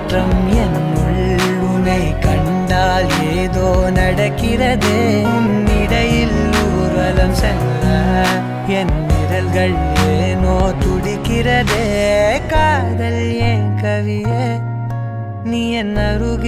மாற்றம் என்னுள் உன்னை கண்டால் ஏதோ நடக்கிறதே இடையில் ஊர்வலம் செல்ல என் விரல்கள் ஏனோ துடிக்கிறதே காதல் ஏன் கவியே நீ என் அருகில்